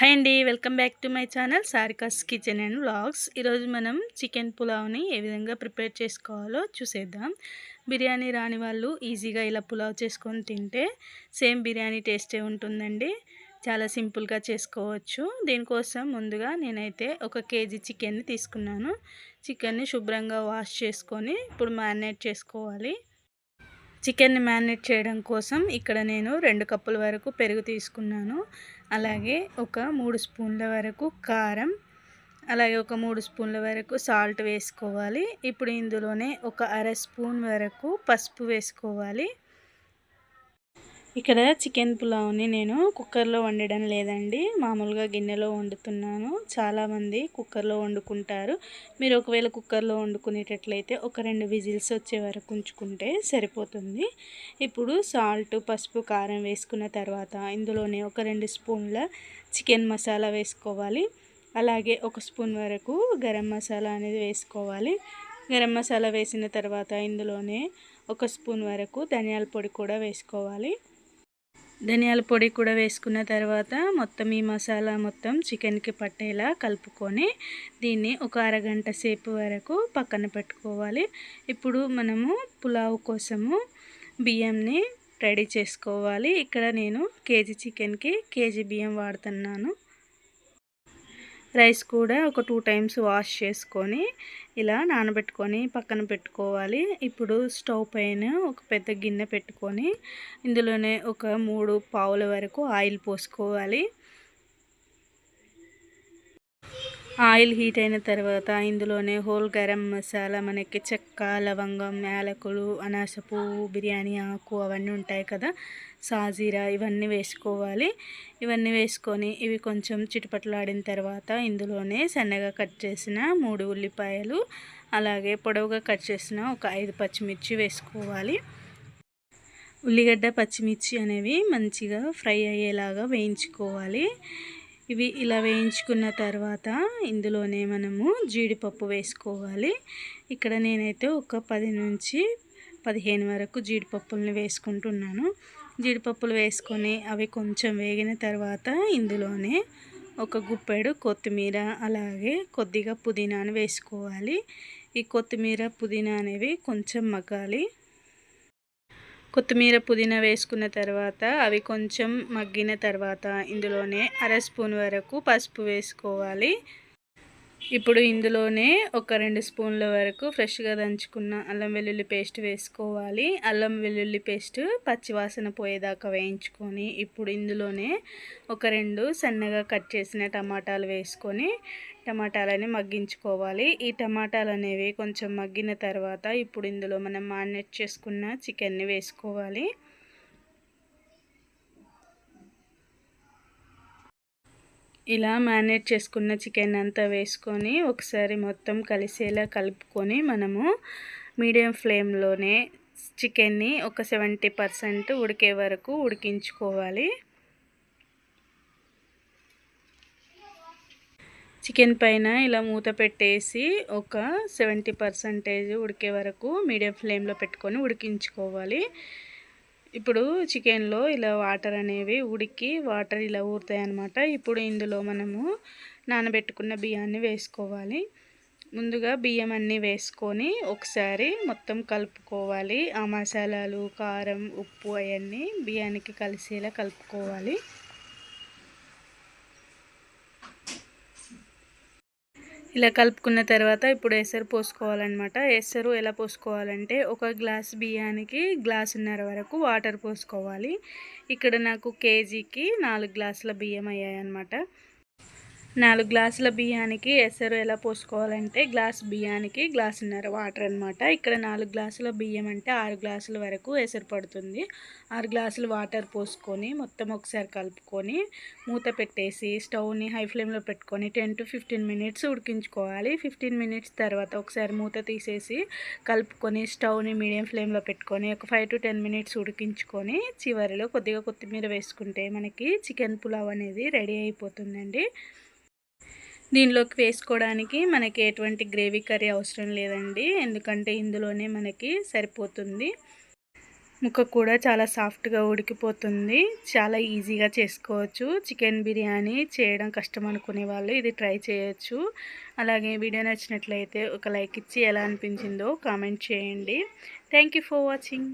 Hi అండి, welcome back to my channel Sarika's kitchen and vlogs. ఈరోజు మనం చికెన్ పులావ్ని ఏ విధంగా ప్రిపేర్ చేసుకోవాలో చూసేద్దాం. బిర్యానీ రాని వాళ్ళు ఈజీగా ఇలా పులావ్ చేసుకొని తింటే సేమ్ బిర్యానీ టేస్టే ఉంటుందండి. చాలా సింపుల్గా చేసుకోవచ్చు. దీనికోసం ముందుగా నేనైతే 1 కేజీ చికెన్ని తీసుకున్నాను. చికెన్ని శుభ్రంగా వాష్ చేసుకొని ఇప్పుడు మ్యారినేట్ చేసుకోవాలి. చికెన్ని మ్యారినేట్ చేయడం కోసం ఇక్కడ నేను 2 కప్పుల వరకు పెరుగు తీసుకున్నాను. అలాగే ఒక 3 స్పూన్ల వరకు కారం, అలాగే ఒక 3 స్పూన్ల వరకు సాల్ట్ వేసుకోవాలి. ఇప్పుడు ఇందులోనే ఒక అర స్పూన్ వరకు పసుపు వేసుకోవాలి. ఇక్కడ చికెన్ పులావ్ని నేను కుక్కర్లో వండడం లేదండి, మామూలుగా గిన్నెలో వండుతున్నాను. చాలామంది కుక్కర్లో వండుకుంటారు. మీరు ఒకవేళ కుక్కర్లో వండుకునేటట్లయితే ఒక 2 విజిల్స్ వచ్చే వరకు ఉంచుకుంటే సరిపోతుంది. ఇప్పుడు సాల్ట్, పసుపు, కారం వేసుకున్న తర్వాత ఇందులోనే ఒక 2 స్పూన్ల చికెన్ మసాలా వేసుకోవాలి. అలాగే 1 స్పూన్ వరకు గరం మసాలా అనేది వేసుకోవాలి. గరం మసాలా వేసిన తర్వాత ఇందులోనే 1 స్పూన్ వరకు ధనియాల పొడి కూడా వేసుకోవాలి. ధనియాల పొడి కూడా వేసుకున్న తర్వాత మొత్తం ఈ మసాలా మొత్తం చికెన్కి పట్టేలా కలుపుకొని దీన్ని ఒక అరగంట సేపు వరకు పక్కన పెట్టుకోవాలి. ఇప్పుడు మనము పులావ్ కోసము బియ్యంని రెడీ చేసుకోవాలి. ఇక్కడ నేను కేజీ చికెన్కి కేజీ బియ్యం వాడుతున్నాను. రైస్ కూడా ఒక 2 టైమ్స్ వాష్ చేసుకొని ఇలా నానబెట్టుకొని పక్కన పెట్టుకోవాలి. ఇప్పుడు స్టవ్ పైన ఒక పెద్ద గిన్నె పెట్టుకొని ఇందులోనే ఒక 3 పావుల వరకు ఆయిల్ పోసుకోవాలి. ఆయిల్ హీట్ అయిన తర్వాత ఇందులోనే హోల్ గరం మసాలా, మనకి చెక్క, లవంగం, యాలకులు, అనాస పువ్వు, బిర్యానీ ఆకు అవన్నీ ఉంటాయి కదా, సాజీరా, ఇవన్నీ వేసుకోవాలి. ఇవన్నీ వేసుకొని ఇవి కొంచెం చిటపటలాడిన తర్వాత ఇందులోనే సన్నగా కట్ చేసిన 3 ఉల్లిపాయలు, అలాగే పొడవుగా కట్ చేసిన ఒక 5 పచ్చిమిర్చి వేసుకోవాలి. ఉల్లిగడ్డ, పచ్చిమిర్చి అనేవి మంచిగా ఫ్రై అయ్యేలాగా వేయించుకోవాలి. ఇవి ఇలా వేయించుకున్న తర్వాత ఇందులోనే మనము జీడిపప్పు వేసుకోవాలి. ఇక్కడ నేనైతే ఒక 10 నుంచి 15 వరకు జీడిపప్పుల్ని వేసుకుంటున్నాను. జీడిపప్పులు వేసుకొని అవి కొంచెం వేగిన తర్వాత ఇందులోనే ఒక గుప్పెడు కొత్తిమీర, అలాగే కొద్దిగా పుదీనాను వేసుకోవాలి. ఈ కొత్తిమీర, పుదీనా అనేవి కొంచెం మగ్గాలి. కొత్తిమీర, పుదీనా వేసుకున్న తర్వాత అవి కొంచెం మగ్గిన తర్వాత ఇందులోనే అర స్పూన్ వరకు పసుపు వేసుకోవాలి. ఇప్పుడు ఇందులోనే ఒక 2 స్పూన్ల వరకు ఫ్రెష్గా దంచుకున్న అల్లం వెల్లుల్లి పేస్ట్ వేసుకోవాలి. అల్లం వెల్లుల్లి పేస్ట్ పచ్చివాసన పోయేదాకా వేయించుకొని ఇప్పుడు ఇందులోనే ఒక 2 సన్నగా కట్ చేసిన టమాటాలు వేసుకొని టమాటాలని మగ్గించుకోవాలి. ఈ టమాటాలు అనేవి కొంచెం మగ్గిన తర్వాత ఇప్పుడు ఇందులో మనం మ్యారినేట్ చేసుకున్న చికెన్ని వేసుకోవాలి. ఇలా మ్యారినేట్ చేసుకున్న చికెన్ అంతా వేసుకొని ఒకసారి మొత్తం కలిసేలా కలుపుకొని మనము మీడియం ఫ్లేమ్లోనే చికెన్ని ఒక 70% ఉడికే వరకు ఉడికించుకోవాలి. చికెన్ పైన ఇలా మూత పెట్టేసి ఒక 70% ఉడికే వరకు మీడియం ఫ్లేమ్లో పెట్టుకొని ఉడికించుకోవాలి. ఇప్పుడు చికెన్లో ఇలా వాటర్ అనేవి ఉడికి వాటర్ ఇలా ఊరుతాయి అన్నమాట. ఇప్పుడు ఇందులో మనము నానబెట్టుకున్న బియ్యాన్ని వేసుకోవాలి. ముందుగా బియ్యం అన్నీ వేసుకొని ఒకసారి మొత్తం కలుపుకోవాలి. ఆ మసాలాలు, కారం, ఉప్పు అవన్నీ బియ్యానికి కలిసేలా కలుపుకోవాలి. ఇలా కలుపుకున్న తర్వాత ఇప్పుడు ఎసరు పోసుకోవాలన్నమాట. ఎసరు ఎలా పోసుకోవాలంటే ఒక గ్లాస్ బియ్యానికి గ్లాసున్నర వరకు వాటర్ పోసుకోవాలి. ఇక్కడ నాకు కేజీకి 4 గ్లాసుల బియ్యం అయ్యాయన్నమాట. 4 గ్లాసుల బియ్యానికి ఎసరు ఎలా పోసుకోవాలంటే గ్లాస్ బియ్యానికి గ్లాసున్నర వాటర్ అనమాట. ఇక్కడ 4 గ్లాసుల బియ్యం అంటే 6 గ్లాసుల వరకు ఎసరు పడుతుంది. 6 గ్లాసులు వాటర్ పోసుకొని మొత్తం ఒకసారి కలుపుకొని మూత పెట్టేసి స్టవ్ని హై ఫ్లేమ్లో పెట్టుకొని 10 to 15 మినిట్స్ ఉడికించుకోవాలి. 15 మినిట్స్ తర్వాత ఒకసారి మూత తీసేసి కలుపుకొని స్టవ్ని మీడియం ఫ్లేమ్లో పెట్టుకొని ఒక 5 to 10 మినిట్స్ ఉడికించుకొని చివరిలో కొద్దిగా కొత్తిమీర వేసుకుంటే మనకి చికెన్ పులావ్ అనేది రెడీ అయిపోతుందండి. దీనిలోకి వేసుకోవడానికి మనకి ఎటువంటి గ్రేవీ కర్రీ అవసరం లేదండి, ఎందుకంటే ఇందులోనే మనకి సరిపోతుంది. ముక్క కూడా చాలా సాఫ్ట్గా ఉడికిపోతుంది. చాలా ఈజీగా చేసుకోవచ్చు. చికెన్ బిర్యానీ చేయడం కష్టం అనుకునే వాళ్ళు ఇది ట్రై చేయొచ్చు. అలాగే వీడియో నచ్చినట్లయితే ఒక లైక్ ఇచ్చి ఎలా అనిపించిందో కామెంట్ చేయండి. Thank you for watching.